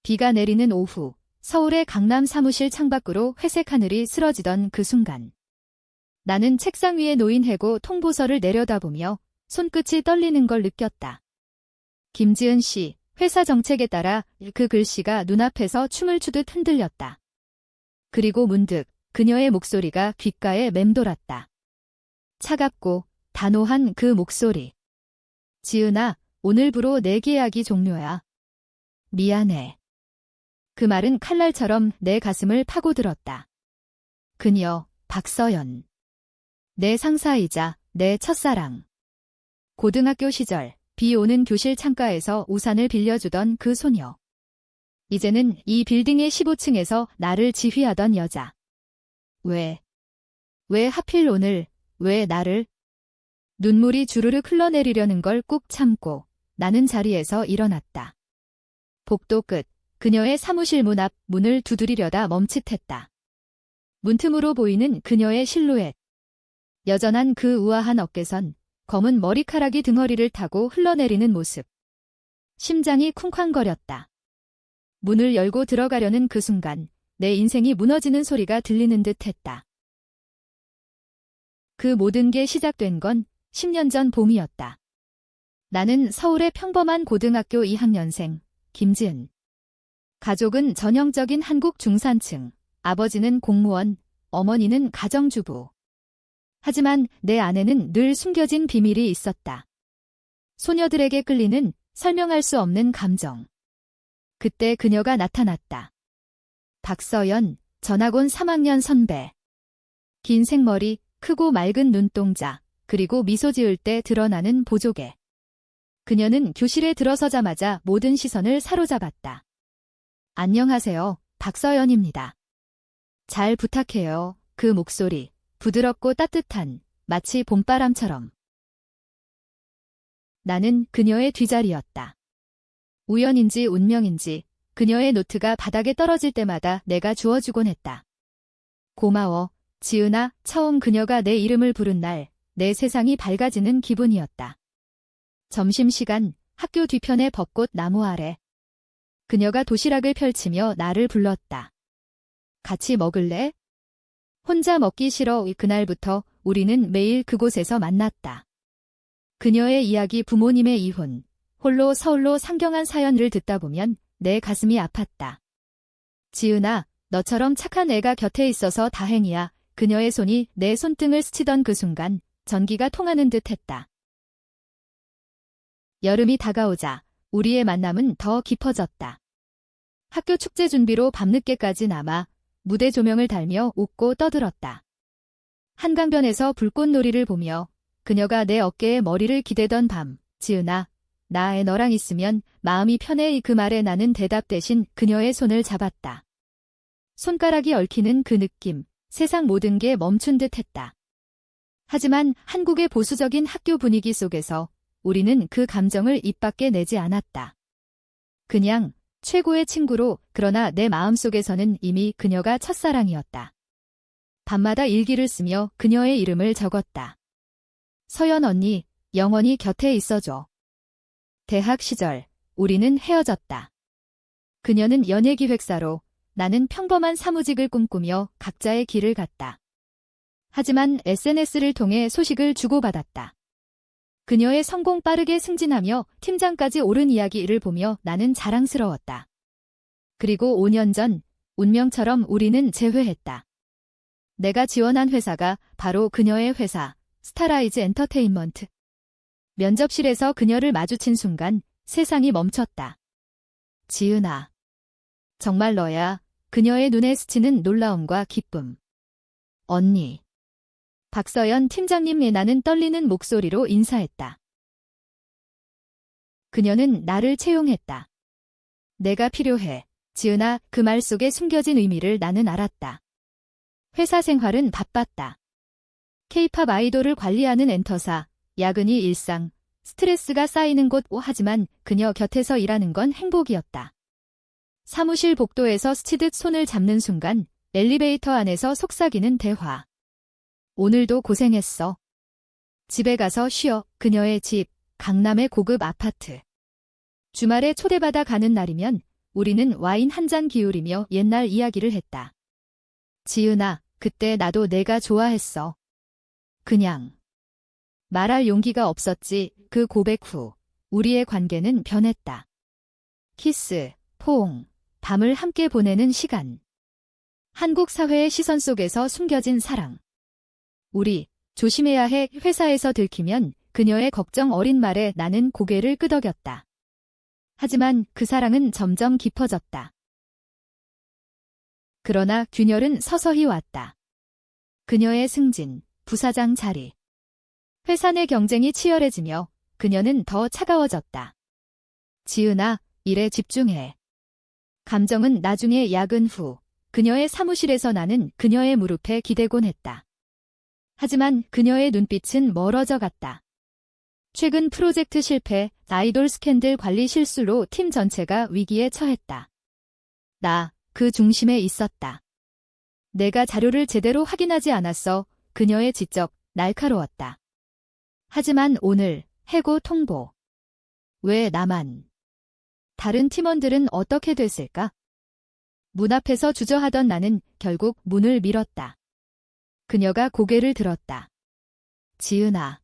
비가 내리는 오후, 서울의 강남 사무실 창밖으로 회색 하늘이 쓰러지던 그 순간. 나는 책상 위에 놓인 해고 통보서를 내려다보며 손끝이 떨리는 걸 느꼈다. 김지은 씨, 회사 정책에 따라 그 글씨가 눈앞에서 춤을 추듯 흔들렸다. 그리고 문득 그녀의 목소리가 귓가에 맴돌았다. 차갑고 단호한 그 목소리. 지은아, 오늘부로 내 계약이 종료야. 미안해. 그 말은 칼날처럼 내 가슴을 파고들었다. 그녀, 박서연. 내 상사이자 내 첫사랑. 고등학교 시절 비 오는 교실 창가에서 우산을 빌려주던 그 소녀. 이제는 이 빌딩의 15층에서 나를 지휘하던 여자. 왜 하필 오늘, 왜 나를? 눈물이 주르륵 흘러내리려는 걸 꾹 참고 나는 자리에서 일어났다. 복도 끝, 그녀의 사무실 문 앞 문을 두드리려다 멈칫했다. 문틈으로 보이는 그녀의 실루엣. 여전한 그 우아한 어깨선, 검은 머리카락이 등허리를 타고 흘러내리는 모습. 심장이 쿵쾅거렸다. 문을 열고 들어가려는 그 순간 내 인생이 무너지는 소리가 들리는 듯 했다. 그 모든 게 시작된 건 10년 전 봄이었다. 나는 서울의 평범한 고등학교 2학년생, 김지은. 가족은 전형적인 한국 중산층, 아버지는 공무원, 어머니는 가정주부. 하지만 내 안에는 늘 숨겨진 비밀이 있었다. 소녀들에게 끌리는 설명할 수 없는 감정. 그때 그녀가 나타났다. 박서연, 전학온 3학년 선배. 긴 생머리, 크고 맑은 눈동자, 그리고 미소 지을 때 드러나는 보조개. 그녀는 교실에 들어서자마자 모든 시선을 사로잡았다. 안녕하세요, 박서연입니다. 잘 부탁해요. 그 목소리, 부드럽고 따뜻한, 마치 봄바람처럼. 나는 그녀의 뒷자리였다. 우연인지 운명인지 그녀의 노트가 바닥에 떨어질 때마다 내가 주워주곤 했다. 고마워, 지은아. 처음 그녀가 내 이름을 부른 날, 내 세상이 밝아지는 기분이었다. 점심시간, 학교 뒤편의 벚꽃 나무 아래. 그녀가 도시락을 펼치며 나를 불렀다. 같이 먹을래? 혼자 먹기 싫어. 그날부터 우리는 매일 그곳에서 만났다. 그녀의 이야기, 부모님의 이혼, 홀로 서울로 상경한 사연을 듣다 보면 내 가슴이 아팠다. 지은아, 너처럼 착한 애가 곁에 있어서 다행이야. 그녀의 손이 내 손등을 스치던 그 순간 전기가 통하는 듯 했다. 여름이 다가오자 우리의 만남은 더 깊어졌다. 학교 축제 준비로 밤늦게까지 남아 무대 조명을 달며 웃고 떠들었다. 한강변에서 불꽃놀이를 보며 그녀가 내 어깨에 머리를 기대던 밤, 지은아, 나 너랑 있으면 마음이 편해. 그 말에 나는 대답 대신 그녀의 손을 잡았다. 손가락이 얽히는 그 느낌, 세상 모든 게 멈춘 듯 했다. 하지만 한국의 보수적인 학교 분위기 속에서 우리는 그 감정을 입 밖에 내지 않았다. 그냥 최고의 친구로. 그러나 내 마음속에서는 이미 그녀가 첫사랑이었다. 밤마다 일기를 쓰며 그녀의 이름을 적었다. 서연 언니, 영원히 곁에 있어줘. 대학 시절, 우리는 헤어졌다. 그녀는 연예기획사로, 나는 평범한 사무직을 꿈꾸며 각자의 길을 갔다. 하지만 SNS를 통해 소식을 주고받았다. 그녀의 성공, 빠르게 승진하며 팀장까지 오른 이야기를 보며 나는 자랑스러웠다. 그리고 5년 전, 운명처럼 우리는 재회했다. 내가 지원한 회사가 바로 그녀의 회사, 스타라이즈 엔터테인먼트. 면접실에서 그녀를 마주친 순간 세상이 멈췄다. 지은아. 정말 너야. 그녀의 눈에 스치는 놀라움과 기쁨. 언니. 박서연 팀장님. 나는 떨리는 목소리로 인사했다. 그녀는 나를 채용했다. 내가 필요해. 지은아. 그 말 속에 숨겨진 의미를 나는 알았다. 회사 생활은 바빴다. K-팝 아이돌을 관리하는 엔터사, 야근이 일상, 스트레스가 쌓이는 곳. 하지만 그녀 곁에서 일하는 건 행복이었다. 사무실 복도에서 스치듯 손을 잡는 순간 엘리베이터 안에서 속삭이는 대화. 오늘도 고생했어. 집에 가서 쉬어. 그녀의 집, 강남의 고급 아파트. 주말에 초대받아 가는 날이면 우리는 와인 한 잔 기울이며 옛날 이야기를 했다. 지은아, 그때 나도 내가 좋아했어. 그냥 말할 용기가 없었지. 그 고백 후 우리의 관계는 변했다. 키스, 포옹, 밤을 함께 보내는 시간. 한국 사회의 시선 속에서 숨겨진 사랑. 우리 조심해야 해. 회사에서 들키면 그녀의 걱정 어린 말에 나는 고개를 끄덕였다. 하지만 그 사랑은 점점 깊어졌다. 그러나 균열은 서서히 왔다. 그녀의 승진, 부사장 자리. 회사 내 경쟁이 치열해지며 그녀는 더 차가워졌다. 지은아, 일에 집중해. 감정은 나중에. 야근 후 그녀의 사무실에서 나는 그녀의 무릎에 기대곤 했다. 하지만 그녀의 눈빛은 멀어져 갔다. 최근 프로젝트 실패, 아이돌 스캔들 관리 실수로 팀 전체가 위기에 처했다. 나 그 중심에 있었다. 내가 자료를 제대로 확인하지 않았어. 그녀의 지적, 날카로웠다. 하지만 오늘 해고 통보. 왜 나만? 다른 팀원들은 어떻게 됐을까? 문 앞에서 주저하던 나는 결국 문을 밀었다. 그녀가 고개를 들었다. 지은아.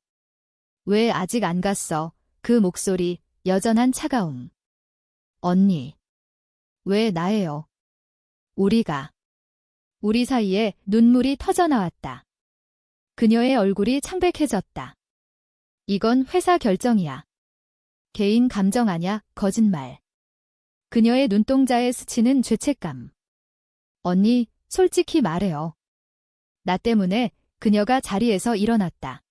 왜 아직 안 갔어? 그 목소리, 여전한 차가움. 언니. 왜 나예요? 우리 사이에 눈물이 터져나왔다. 그녀의 얼굴이 창백해졌다. 이건 회사 결정이야. 개인 감정 아냐, 거짓말. 그녀의 눈동자에 스치는 죄책감. 언니, 솔직히 말해요. 나 때문에. 그녀가 자리에서 일어났다.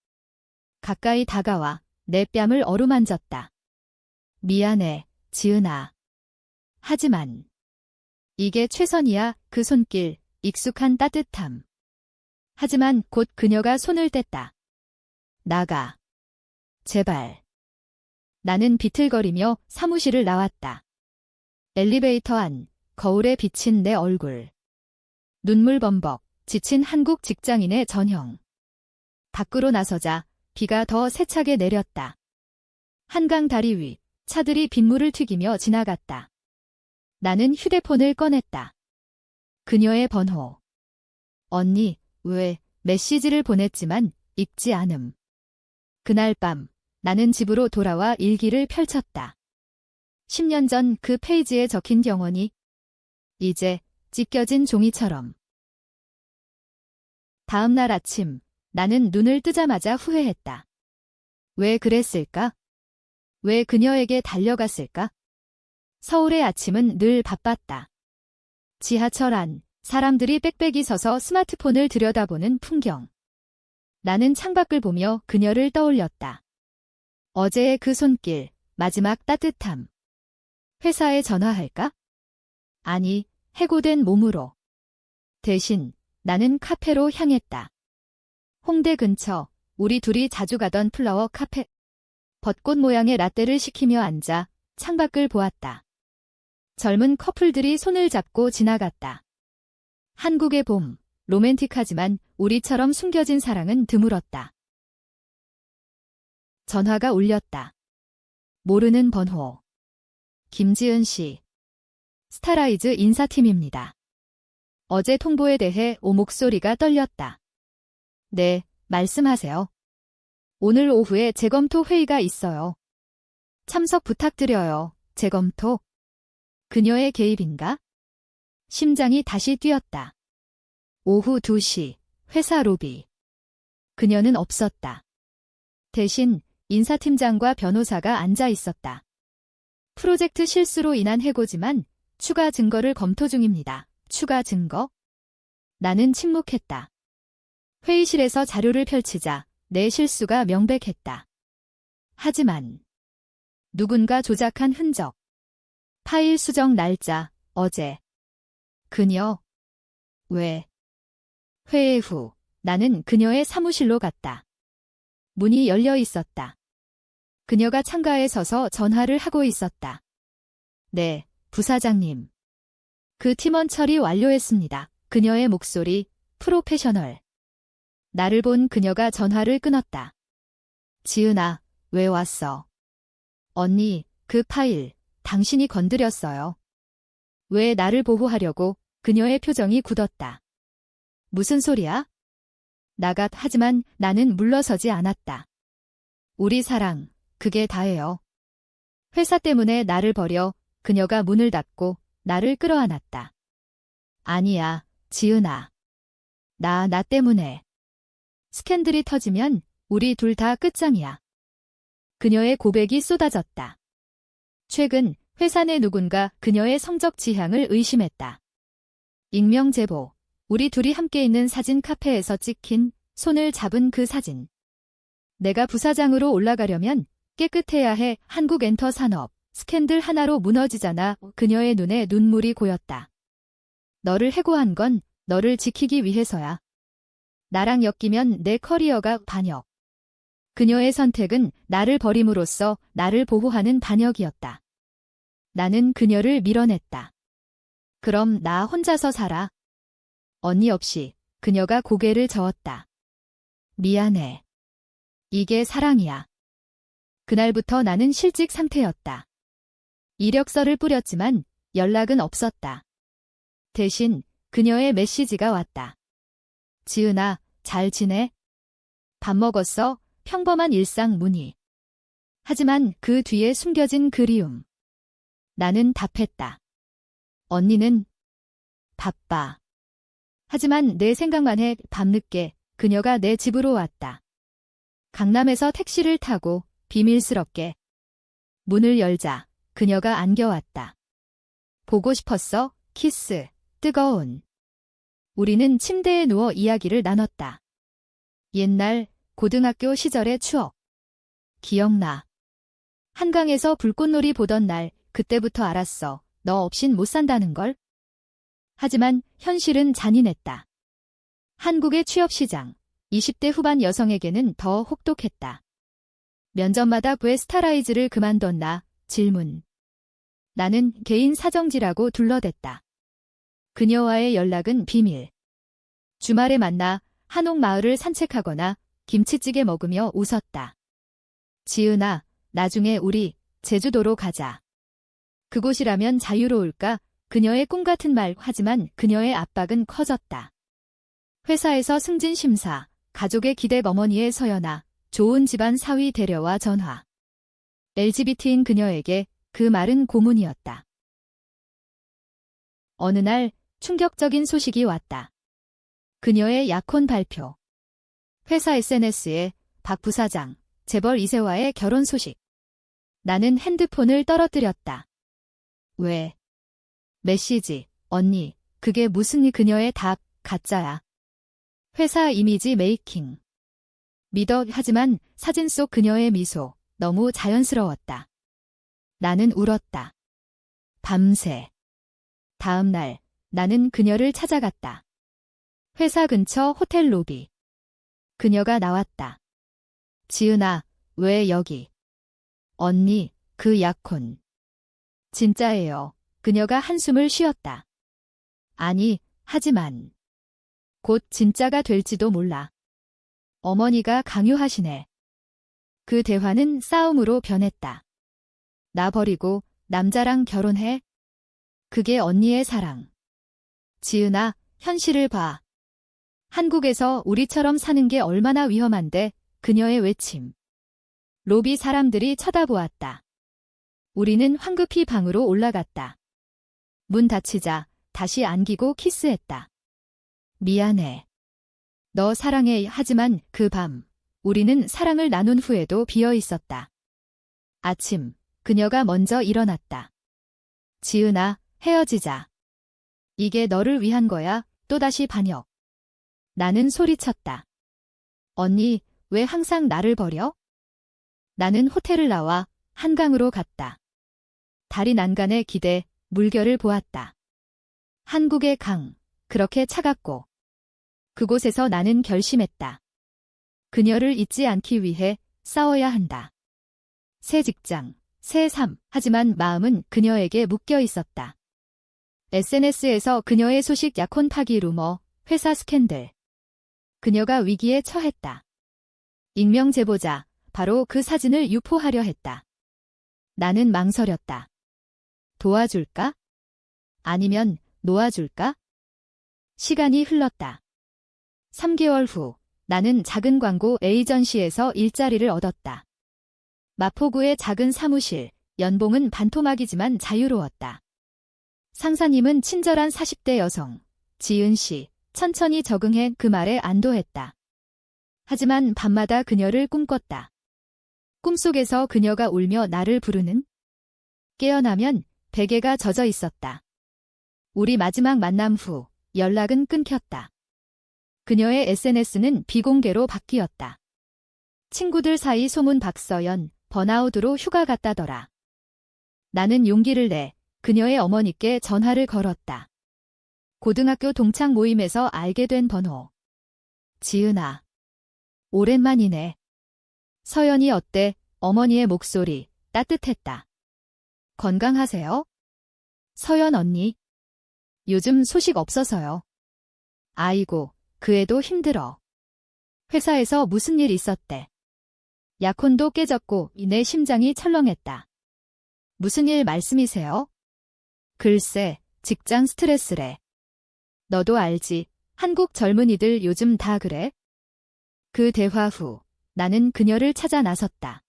가까이 다가와 내 뺨을 어루만졌다. 미안해, 지은아. 하지만 이게 최선이야. 그 손길, 익숙한 따뜻함. 하지만 곧 그녀가 손을 뗐다. 나가. 제발. 나는 비틀거리며 사무실을 나왔다. 엘리베이터 안, 거울에 비친 내 얼굴. 눈물 범벅, 지친 한국 직장인의 전형. 밖으로 나서자 비가 더 세차게 내렸다. 한강 다리 위, 차들이 빗물을 튀기며 지나갔다. 나는 휴대폰을 꺼냈다. 그녀의 번호. 언니, 왜? 메시지를 보냈지만 읽지 않음. 그날 밤 나는 집으로 돌아와 일기를 펼쳤다. 10년 전 그 페이지에 적힌 영원히 이제 찢겨진 종이처럼. 다음 날 아침 나는 눈을 뜨자마자 후회했다. 왜 그랬을까? 왜 그녀에게 달려갔을까? 서울의 아침은 늘 바빴다. 지하철 안, 사람들이 빽빽이 서서 스마트폰을 들여다보는 풍경. 나는 창밖을 보며 그녀를 떠올렸다. 어제의 그 손길, 마지막 따뜻함. 회사에 전화할까? 아니, 해고된 몸으로. 대신 나는 카페로 향했다. 홍대 근처, 우리 둘이 자주 가던 플라워 카페. 벚꽃 모양의 라떼를 시키며 앉아 창밖을 보았다. 젊은 커플들이 손을 잡고 지나갔다. 한국의 봄, 로맨틱하지만 우리처럼 숨겨진 사랑은 드물었다. 전화가 울렸다. 모르는 번호. 김지은 씨. 스타라이즈 인사팀입니다. 어제 통보에 대해 목소리가 떨렸다. 네, 말씀하세요. 오늘 오후에 재검토 회의가 있어요. 참석 부탁드려요. 재검토. 그녀의 개입인가? 심장이 다시 뛰었다. 오후 2시, 회사 로비. 그녀는 없었다. 대신 인사팀장과 변호사가 앉아 있었다. 프로젝트 실수로 인한 해고지만 추가 증거를 검토 중입니다. 추가 증거? 나는 침묵했다. 회의실에서 자료를 펼치자 내 실수가 명백했다. 하지만 누군가 조작한 흔적. 파일 수정 날짜, 어제. 그녀. 왜? 회의 후 나는 그녀의 사무실로 갔다. 문이 열려 있었다. 그녀가 창가에 서서 전화를 하고 있었다. 네, 부사장님. 그 팀원 처리 완료했습니다. 그녀의 목소리, 프로페셔널. 나를 본 그녀가 전화를 끊었다. 지은아, 왜 왔어? 언니, 그 파일, 당신이 건드렸어요. 왜 나를 보호하려고? 그녀의 표정이 굳었다. 무슨 소리야? 하지만 나는 물러서지 않았다. 우리 사랑, 그게 다예요. 회사 때문에 나를 버려 그녀가 문을 닫고 나를 끌어안았다. 아니야, 지은아. 나 때문에. 스캔들이 터지면 우리 둘 다 끝장이야. 그녀의 고백이 쏟아졌다. 최근 회사 내 누군가 그녀의 성적 지향을 의심했다. 익명 제보. 우리 둘이 함께 있는 사진 카페에서 찍힌 손을 잡은 그 사진. 내가 부사장으로 올라가려면 깨끗해야 해. 한국엔터 산업. 스캔들 하나로 무너지잖아. 그녀의 눈에 눈물이 고였다. 너를 해고한 건 너를 지키기 위해서야. 나랑 엮이면 내 커리어가 반역. 그녀의 선택은 나를 버림으로써 나를 보호하는 반역이었다. 나는 그녀를 밀어냈다. 그럼 나 혼자서 살아. 언니 없이. 그녀가 고개를 저었다. 미안해. 이게 사랑이야. 그날부터 나는 실직 상태였다. 이력서를 뿌렸지만 연락은 없었다. 대신 그녀의 메시지가 왔다. 지은아, 잘 지내? 밥 먹었어? 평범한 일상 문의. 하지만 그 뒤에 숨겨진 그리움. 나는 답했다. 언니는 바빠. 하지만 내 생각만 해. 밤늦게 그녀가 내 집으로 왔다. 강남에서 택시를 타고 비밀스럽게 문을 열자 그녀가 안겨왔다. 보고 싶었어? 키스. 뜨거운. 우리는 침대에 누워 이야기를 나눴다. 옛날 고등학교 시절의 추억. 기억나. 한강에서 불꽃놀이 보던 날, 그때부터 알았어. 너 없인 못 산다는 걸. 하지만 현실은 잔인했다. 한국의 취업시장, 20대 후반 여성에게는 더 혹독했다. 면접마다 왜 스타라이즈를 그만뒀나? 질문. 나는 개인 사정지라고 둘러댔다. 그녀와의 연락은 비밀. 주말에 만나 한옥마을을 산책하거나 김치찌개 먹으며 웃었다. 지은아, 나중에 우리 제주도로 가자. 그곳이라면 자유로울까? 그녀의 꿈 같은 말. 하지만 그녀의 압박은 커졌다. 회사에서 승진 심사, 가족의 기대. 어머니의 서연아, 좋은 집안 사위 데려와 전화. LGBT인 그녀에게 그 말은 고문이었다. 어느 날 충격적인 소식이 왔다. 그녀의 약혼 발표. 회사 SNS에 박 부사장, 재벌 2세와의 결혼 소식. 나는 핸드폰을 떨어뜨렸다. 왜? 메시지, 언니, 그게 무슨 일? 그녀의 답, 가짜야. 회사 이미지 메이킹. 믿어. 하지만 사진 속 그녀의 미소, 너무 자연스러웠다. 나는 울었다. 밤새. 다음 날, 나는 그녀를 찾아갔다. 회사 근처 호텔 로비. 그녀가 나왔다. 지은아, 왜 여기? 언니, 그 약혼. 진짜예요. 그녀가 한숨을 쉬었다. 아니, 하지만. 곧 진짜가 될지도 몰라. 어머니가 강요하시네. 그 대화는 싸움으로 변했다. 나 버리고 남자랑 결혼해? 그게 언니의 사랑. 지은아, 현실을 봐. 한국에서 우리처럼 사는 게 얼마나 위험한데. 그녀의 외침. 로비 사람들이 쳐다보았다. 우리는 황급히 방으로 올라갔다. 문 닫히자 다시 안기고 키스했다. 미안해. 너 사랑해. 하지만 그 밤, 우리는 사랑을 나눈 후에도 비어 있었다. 아침, 그녀가 먼저 일어났다. 지은아, 헤어지자. 이게 너를 위한 거야. 또다시 반역. 나는 소리쳤다. 언니, 왜 항상 나를 버려? 나는 호텔을 나와 한강으로 갔다. 달이 난간에 기대 물결을 보았다. 한국의 강, 그렇게 차갑고. 그곳에서 나는 결심했다. 그녀를 잊지 않기 위해 싸워야 한다. 새 직장, 새 삶. 하지만 마음은 그녀에게 묶여 있었다. SNS에서 그녀의 소식, 약혼 파기 루머, 회사 스캔들. 그녀가 위기에 처했다. 익명 제보자, 바로 그 사진을 유포하려 했다. 나는 망설였다. 도와줄까? 아니면 놓아줄까? 시간이 흘렀다. 3개월 후 나는 작은 광고 에이전시에서 일자리를 얻었다. 마포구의 작은 사무실, 연봉은 반토막이지만 자유로웠다. 상사님은 친절한 40대 여성, 지은 씨, 천천히 적응해 그 말에 안도했다. 하지만 밤마다 그녀를 꿈꿨다. 꿈속에서 그녀가 울며 나를 부르는? 깨어나면 베개가 젖어 있었다. 우리 마지막 만남 후 연락은 끊겼다. 그녀의 SNS는 비공개로 바뀌었다. 친구들 사이 소문 박서연, 번아웃으로 휴가 갔다더라. 나는 용기를 내 그녀의 어머니께 전화를 걸었다. 고등학교 동창 모임에서 알게 된 번호. 지은아. 오랜만이네. 서연이 어때? 어머니의 목소리 따뜻했다. 건강하세요? 서연 언니. 요즘 소식 없어서요. 아이고, 그 애도 힘들어. 회사에서 무슨 일 있었대. 약혼도 깨졌고 내 심장이 철렁했다. 무슨 일 말씀이세요? 글쎄, 직장 스트레스래. 너도 알지. 한국 젊은이들 요즘 다 그래? 그 대화 후 나는 그녀를 찾아 나섰다.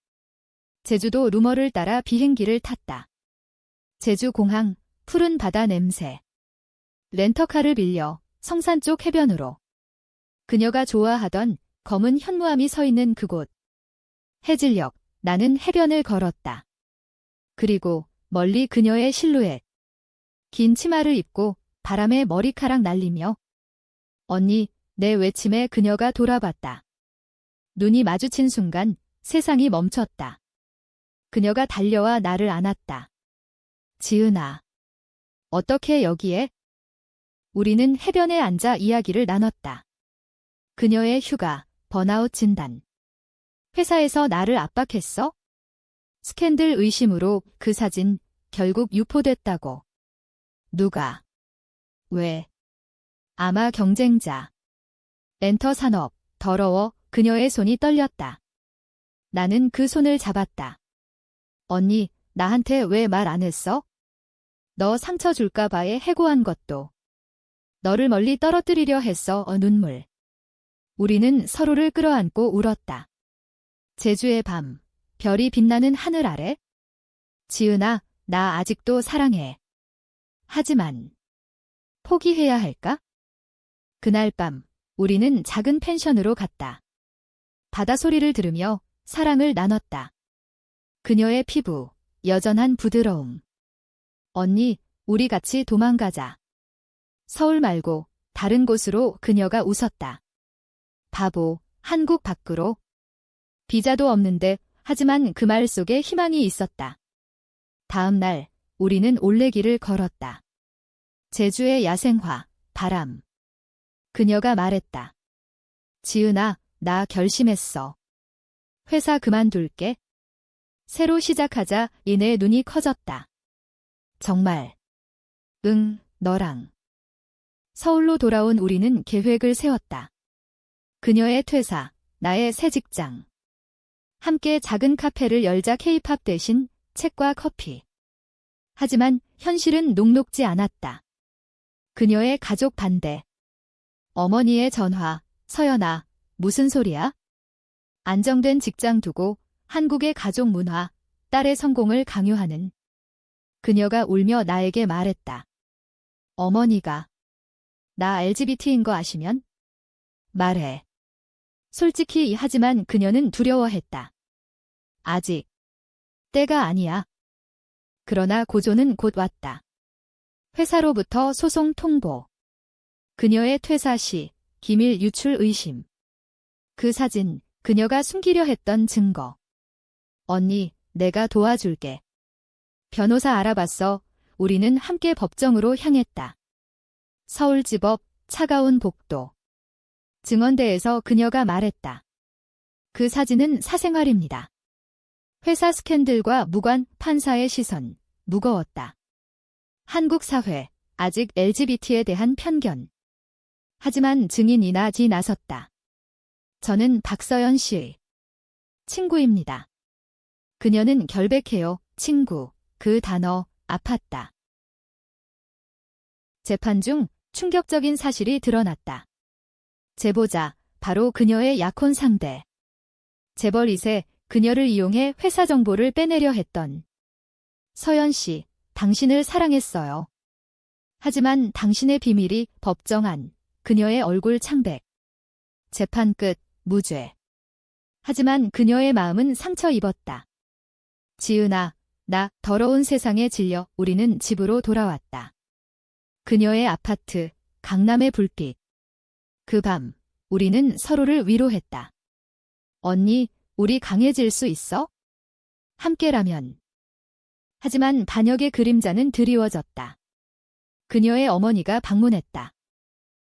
제주도 루머를 따라 비행기를 탔다. 제주공항, 푸른 바다 냄새. 렌터카를 빌려 성산 쪽 해변으로. 그녀가 좋아하던 검은 현무암이 서 있는 그곳. 해질녘, 나는 해변을 걸었다. 그리고 멀리 그녀의 실루엣. 긴 치마를 입고 바람에 머리카락 날리며. 언니, 내 외침에 그녀가 돌아봤다. 눈이 마주친 순간 세상이 멈췄다. 그녀가 달려와 나를 안았다. 지은아. 어떻게 여기에? 우리는 해변에 앉아 이야기를 나눴다. 그녀의 휴가, 번아웃 진단. 회사에서 나를 압박했어? 스캔들 의심으로 그 사진 결국 유포됐다고. 누가? 왜? 아마 경쟁자. 엔터 산업, 더러워. 그녀의 손이 떨렸다. 나는 그 손을 잡았다. 언니, 나한테 왜 말 안 했어? 너 상처 줄까 봐에 해고한 것도. 너를 멀리 떨어뜨리려 했어. 눈물. 우리는 서로를 끌어안고 울었다. 제주의 밤, 별이 빛나는 하늘 아래. 지은아, 나 아직도 사랑해. 하지만 포기해야 할까? 그날 밤 우리는 작은 펜션으로 갔다. 바다 소리를 들으며 사랑을 나눴다. 그녀의 피부, 여전한 부드러움. 언니, 우리 같이 도망가자. 서울 말고 다른 곳으로. 그녀가 웃었다. 바보, 한국 밖으로. 비자도 없는데. 하지만 그 말 속에 희망이 있었다. 다음 날 우리는 올레길을 걸었다. 제주의 야생화, 바람. 그녀가 말했다. 지은아, 나 결심했어. 회사 그만둘게. 새로 시작하자. 이내 눈이 커졌다. 정말. 응, 너랑. 서울로 돌아온 우리는 계획을 세웠다. 그녀의 퇴사, 나의 새 직장. 함께 작은 카페를 열자. K-팝 대신 책과 커피. 하지만 현실은 녹록지 않았다. 그녀의 가족 반대. 어머니의 전화. 서연아, 무슨 소리야? 안정된 직장 두고 한국의 가족 문화, 딸의 성공을 강요하는. 그녀가 울며 나에게 말했다. 어머니가. 나 LGBT인 거 아시면? 말해. 솔직히. 하지만 그녀는 두려워했다. 아직. 때가 아니야. 그러나 고조는 곧 왔다. 회사로부터 소송 통보. 그녀의 퇴사 시 기밀 유출 의심. 그 사진, 그녀가 숨기려 했던 증거. 언니, 내가 도와줄게. 변호사 알아봤어. 우리는 함께 법정으로 향했다. 서울지법, 차가운 복도. 증언대에서 그녀가 말했다. 그 사진은 사생활입니다. 회사 스캔들과 무관. 판사의 시선, 무거웠다. 한국 사회, 아직 LGBT에 대한 편견. 하지만 증인이나 나섰다. 저는 박서연 씨의 친구입니다. 그녀는 결백해요. 친구. 그 단어, 아팠다. 재판 중 충격적인 사실이 드러났다. 제보자, 바로 그녀의 약혼 상대. 재벌 2세, 그녀를 이용해 회사 정보를 빼내려 했던 서연 씨, 당신을 사랑했어요. 하지만 당신의 비밀이 법정한 그녀의 얼굴 창백. 재판 끝, 무죄. 하지만 그녀의 마음은 상처 입었다. 지은아, 나 더러운 세상에 질려 우리는 집으로 돌아왔다. 그녀의 아파트, 강남의 불빛. 그 밤, 우리는 서로를 위로했다. 언니, 우리 강해질 수 있어? 함께라면. 하지만 반역의 그림자는 드리워졌다. 그녀의 어머니가 방문했다.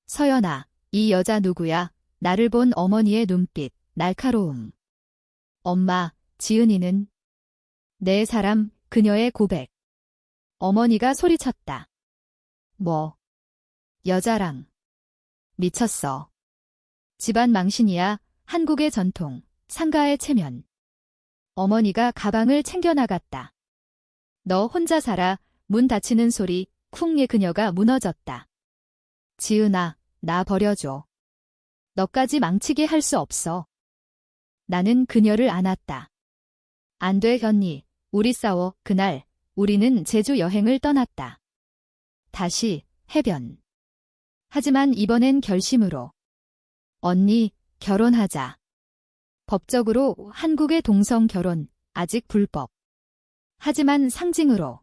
서연아, 이 여자 누구야? 나를 본 어머니의 눈빛, 날카로움. 엄마, 지은이는 내 사람, 그녀의 고백. 어머니가 소리쳤다. 뭐? 여자랑. 미쳤어. 집안 망신이야. 한국의 전통, 상가의 체면. 어머니가 가방을 챙겨나갔다. 너 혼자 살아. 문 닫히는 소리, 쿵예 그녀가 무너졌다. 지은아, 나 버려줘. 너까지 망치게 할 수 없어. 나는 그녀를 안았다. 안 돼, 현니. 우리 싸워. 그날, 우리는 제주 여행을 떠났다. 다시, 해변. 하지만 이번엔 결심으로. 언니, 결혼하자. 법적으로 한국의 동성 결혼, 아직 불법. 하지만 상징으로.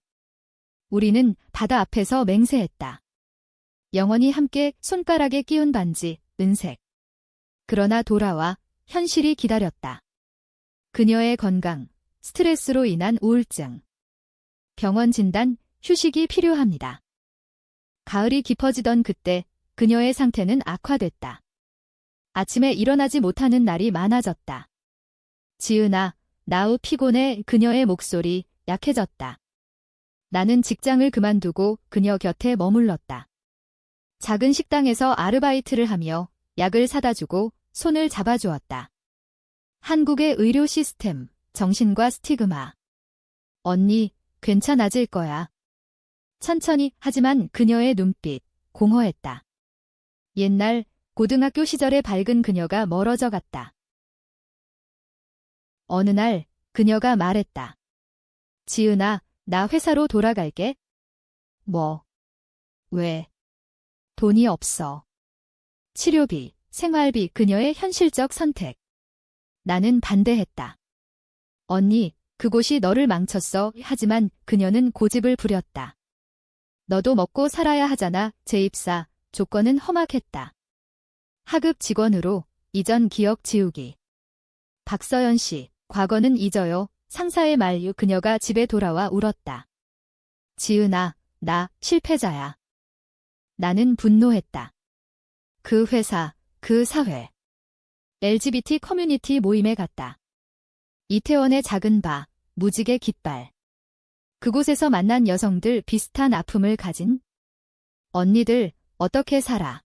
우리는 바다 앞에서 맹세했다. 영원히 함께 손가락에 끼운 반지, 은색. 그러나 돌아와 현실이 기다렸다. 그녀의 건강, 스트레스로 인한 우울증. 병원 진단, 휴식이 필요합니다. 가을이 깊어지던 그때 그녀의 상태는 악화됐다. 아침에 일어나지 못하는 날이 많아졌다. 지은아, 나우 피곤해. 그녀의 목소리 약해졌다. 나는 직장을 그만두고 그녀 곁에 머물렀다. 작은 식당에서 아르바이트를 하며 약을 사다 주고 손을 잡아주었다. 한국의 의료 시스템, 정신과 스티그마. 언니, 괜찮아질 거야. 천천히. 하지만 그녀의 눈빛, 공허했다. 옛날 고등학교 시절의 밝은 그녀가 멀어져 갔다. 어느 날 그녀가 말했다. 지은아, 나 회사로 돌아갈게. 뭐? 왜? 돈이 없어. 치료비, 생활비. 그녀의 현실적 선택. 나는 반대했다. 언니, 그곳이 너를 망쳤어. 하지만 그녀는 고집을 부렸다. 너도 먹고 살아야 하잖아. 재입사, 조건은 험악했다. 하급 직원으로, 이전 기억 지우기. 박서연 씨, 과거는 잊어요. 상사의 만류. 그녀가 집에 돌아와 울었다. 지은아, 나 실패자야. 나는 분노했다. 그 회사, 그 사회. LGBT 커뮤니티 모임에 갔다. 이태원의 작은 바, 무지개 깃발. 그곳에서 만난 여성들, 비슷한 아픔을 가진 언니들, 어떻게 살아?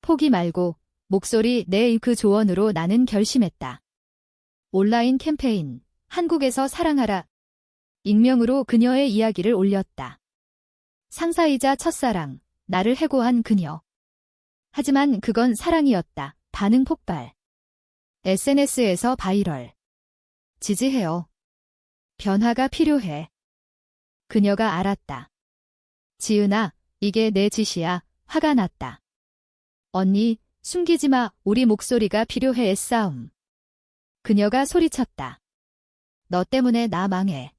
포기 말고 목소리 내. 그 조언으로 나는 결심했다. 온라인 캠페인, 한국에서 사랑하라. 익명으로 그녀의 이야기를 올렸다. 상사이자 첫사랑, 나를 해고한 그녀. 하지만 그건 사랑이었다. 반응 폭발. SNS에서 바이럴. 지지해요. 변화가 필요해. 그녀가 알았다. 지은아, 이게 내 짓이야. 화가 났다. 언니, 숨기지 마. 우리 목소리가 필요해. 싸움. 그녀가 소리쳤다. 너 때문에 나 망해.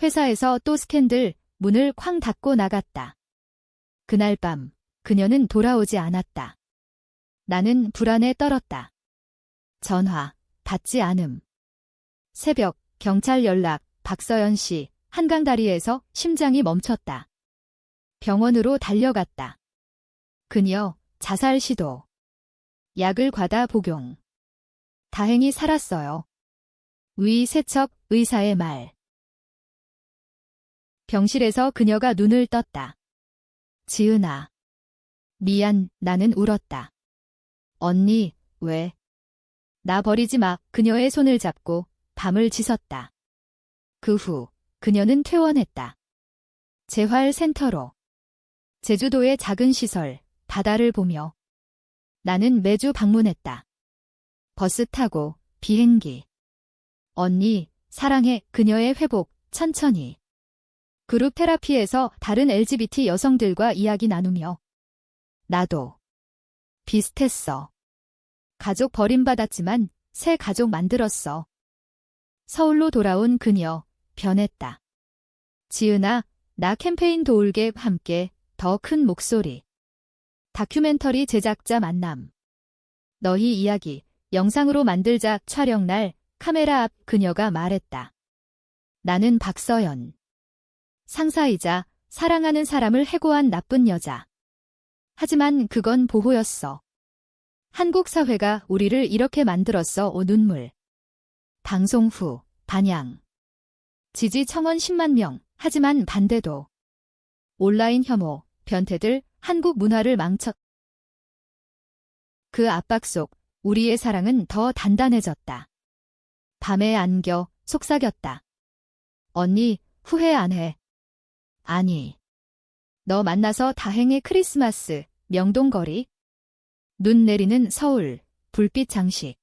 회사에서 또 스캔들. 문을 쾅 닫고 나갔다. 그날 밤 그녀는 돌아오지 않았다. 나는 불안에 떨었다. 전화, 받지 않음. 새벽, 경찰 연락. 박서연 씨, 한강다리에서 심장이 멈췄다. 병원으로 달려갔다. 그녀, 자살 시도. 약을 과다 복용. 다행히 살았어요. 위 세척, 의사의 말. 병실에서 그녀가 눈을 떴다. 지은아. 미안. 나는 울었다. 언니, 왜? 나 버리지 마. 그녀의 손을 잡고 밤을 지샜다. 그 후 그녀는 퇴원했다. 재활센터로. 제주도의 작은 시설, 바다를 보며 나는 매주 방문했다. 버스 타고, 비행기. 언니, 사랑해, 그녀의 회복, 천천히. 그룹 테라피에서 다른 LGBT 여성들과 이야기 나누며 나도 비슷했어. 가족 버림받았지만 새 가족 만들었어. 서울로 돌아온 그녀, 변했다. 지은아, 나 캠페인 도울게 함께 더 큰 목소리. 다큐멘터리 제작자 만남. 너희 이야기, 영상으로 만들자 촬영 날 카메라 앞 그녀가 말했다. 나는 박서연. 상사이자 사랑하는 사람을 해고한 나쁜 여자. 하지만 그건 보호였어. 한국 사회가 우리를 이렇게 만들었어. 눈물. 방송 후 반향. 지지 청원 10만 명. 하지만 반대도. 온라인 혐오, 변태들 한국 문화를 망쳤. 그 압박 속 우리의 사랑은 더 단단해졌다. 밤에 안겨 속삭였다. 언니, 후회 안 해. 아니. 너 만나서 다행의 크리스마스, 명동거리. 눈 내리는 서울, 불빛 장식.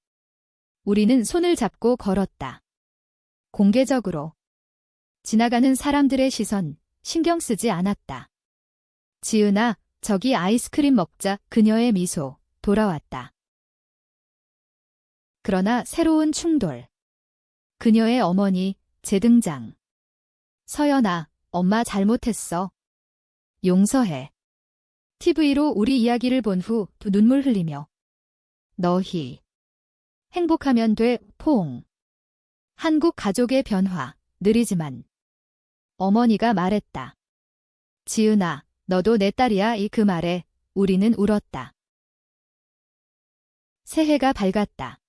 우리는 손을 잡고 걸었다. 공개적으로. 지나가는 사람들의 시선, 신경 쓰지 않았다. 지은아, 저기 아이스크림 먹자. 그녀의 미소, 돌아왔다. 그러나 새로운 충돌. 그녀의 어머니, 재등장. 서연아, 엄마 잘못했어. 용서해. TV로 우리 이야기를 본 후 눈물 흘리며. 너희. 행복하면 돼, 포옹. 한국 가족의 변화, 느리지만. 어머니가 말했다. 지은아, 너도 내 딸이야. 그 말에 우리는 울었다. 새해가 밝았다.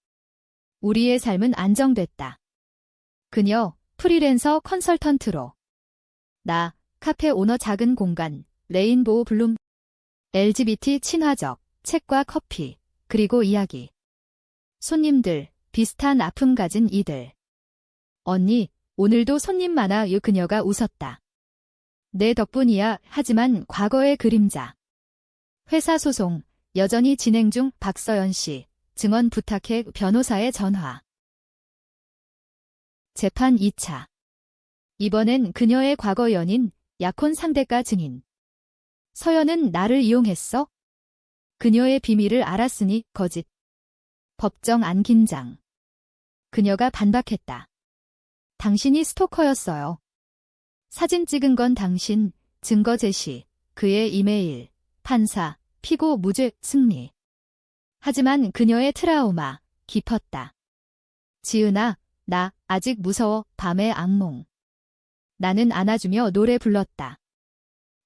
우리의 삶은 안정됐다. 그녀, 프리랜서 컨설턴트로. 나, 카페 오너 작은 공간, 레인보우 블룸. LGBT 친화적, 책과 커피, 그리고 이야기. 손님들, 비슷한 아픔 가진 이들. 언니, 오늘도 손님 많아. 그녀가 웃었다. 내 덕분이야. 하지만 과거의 그림자. 회사 소송, 여전히 진행 중. 박서연 씨, 증언 부탁해. 변호사의 전화. 재판 2차. 이번엔 그녀의 과거 연인, 약혼 상대가 증인. 서연은 나를 이용했어? 그녀의 비밀을 알았으니 거짓. 법정 안 긴장. 그녀가 반박했다. 당신이 스토커였어요. 사진 찍은 건 당신, 증거 제시, 그의 이메일, 판사, 피고 무죄, 승리. 하지만 그녀의 트라우마, 깊었다. 지은아, 나 아직 무서워. 밤의 악몽. 나는 안아주며 노래 불렀다.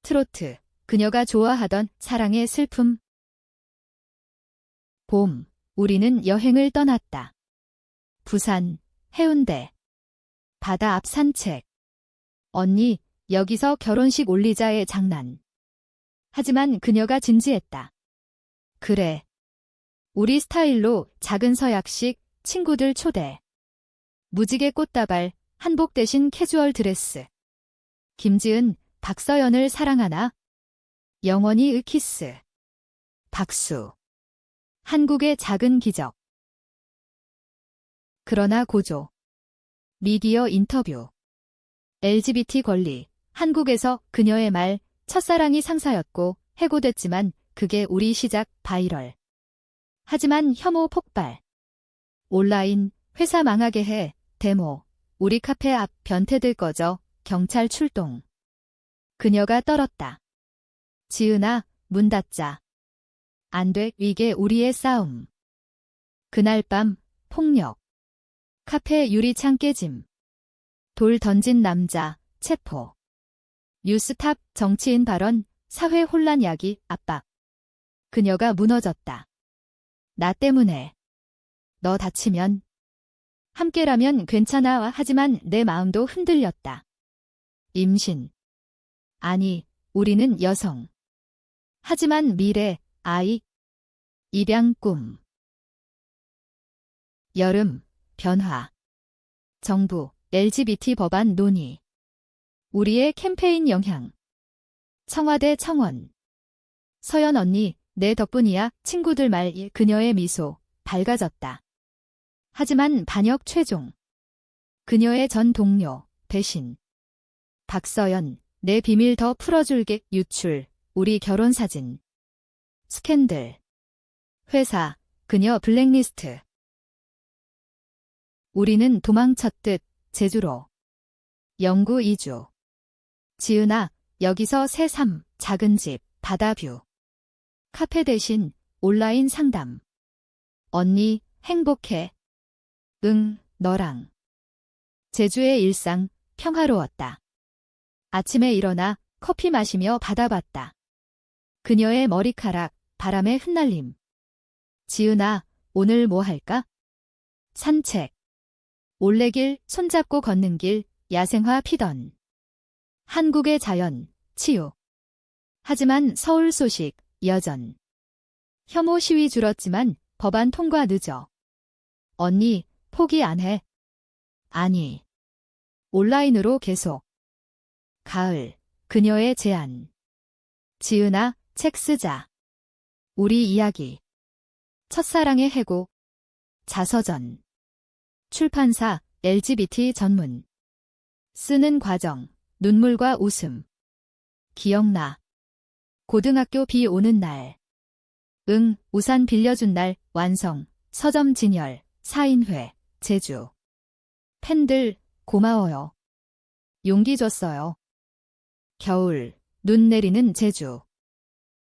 트로트, 그녀가 좋아하던 사랑의 슬픔. 봄, 우리는 여행을 떠났다. 부산, 해운대. 바다 앞 산책. 언니, 여기서 결혼식 올리자의 장난. 하지만 그녀가 진지했다. 그래. 우리 스타일로 작은 서약식, 친구들 초대. 무지개 꽃다발, 한복 대신 캐주얼 드레스. 김지은, 박서연을 사랑하나? 영원히 키스. 박수. 한국의 작은 기적. 그러나 고조. 미디어 인터뷰. LGBT 권리. 한국에서 그녀의 말, 첫사랑이 상사였고 해고됐지만 그게 우리 시작 바이럴. 하지만 혐오 폭발. 온라인, 회사 망하게 해, 데모. 우리 카페 앞 변태들 꺼져, 경찰 출동. 그녀가 떨었다. 지은아, 문 닫자. 안 돼, 이게 우리의 싸움. 그날 밤, 폭력. 카페 유리창 깨짐. 돌 던진 남자, 체포. 뉴스탑, 정치인 발언, 사회 혼란 야기, 압박. 그녀가 무너졌다. 나 때문에. 너 다치면. 함께라면 괜찮아. 하지만 내 마음도 흔들렸다. 임신. 아니, 우리는 여성. 하지만 미래, 아이. 입양 꿈. 여름, 변화. 정부, LGBT 법안 논의. 우리의 캠페인 영향. 청와대 청원. 서연 언니, 내 덕분이야. 친구들 말 그녀의 미소 밝아졌다. 하지만 반역 최종. 그녀의 전 동료 배신. 박서연, 내 비밀 더 풀어줄게. 유출, 우리 결혼 사진. 스캔들. 회사, 그녀 블랙리스트. 우리는 도망쳤듯 제주로. 영구 이주. 지은아, 여기서 새삼, 작은 집, 바다뷰. 카페 대신 온라인 상담. 언니, 행복해. 응, 너랑. 제주의 일상, 평화로웠다. 아침에 일어나 커피 마시며 바다봤다. 그녀의 머리카락, 바람에 흩날림. 지은아, 오늘 뭐 할까? 산책. 올레길, 손잡고 걷는 길, 야생화 피던. 한국의 자연, 치유. 하지만 서울 소식, 여전. 혐오 시위 줄었지만 법안 통과 늦어. 언니, 포기 안 해. 아니. 온라인으로 계속. 가을, 그녀의 제안. 지은아, 책 쓰자. 우리 이야기. 첫사랑의 해고. 자서전. 출판사, LGBT 전문. 쓰는 과정, 눈물과 웃음. 기억나. 고등학교 비 오는 날. 응, 우산 빌려준 날, 완성. 서점 진열, 사인회, 제주. 팬들, 고마워요. 용기 줬어요. 겨울, 눈 내리는 제주.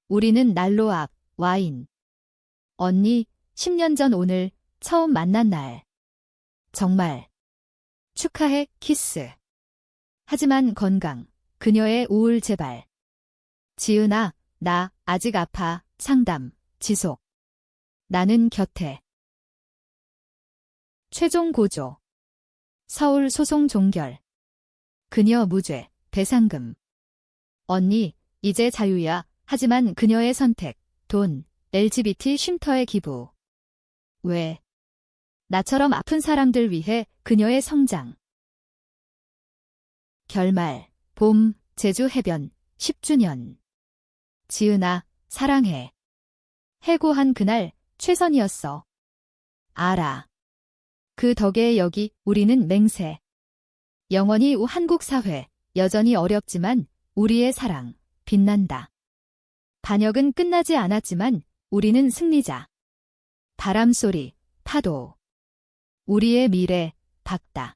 우리는 난로 앞, 와인. 언니, 10년 전 오늘, 처음 만난 날. 정말. 축하해, 키스. 하지만 건강, 그녀의 우울 재발. 지은아, 나 아직 아파, 상담, 지속. 나는 곁에. 최종 고조. 서울 소송 종결. 그녀 무죄, 배상금. 언니, 이제 자유야. 하지만 그녀의 선택, 돈, LGBT 쉼터의 기부. 왜? 나처럼 아픈 사람들 위해 그녀의 성장. 결말, 봄, 제주 해변, 10주년. 지은아, 사랑해. 해고한 그날, 최선이었어. 알아. 그 덕에 여기, 우리는 맹세. 영원히 한국 사회, 여전히 어렵지만, 우리의 사랑, 빛난다. 반역은 끝나지 않았지만, 우리는 승리자. 바람소리, 파도. 우리의 미래, 밝다.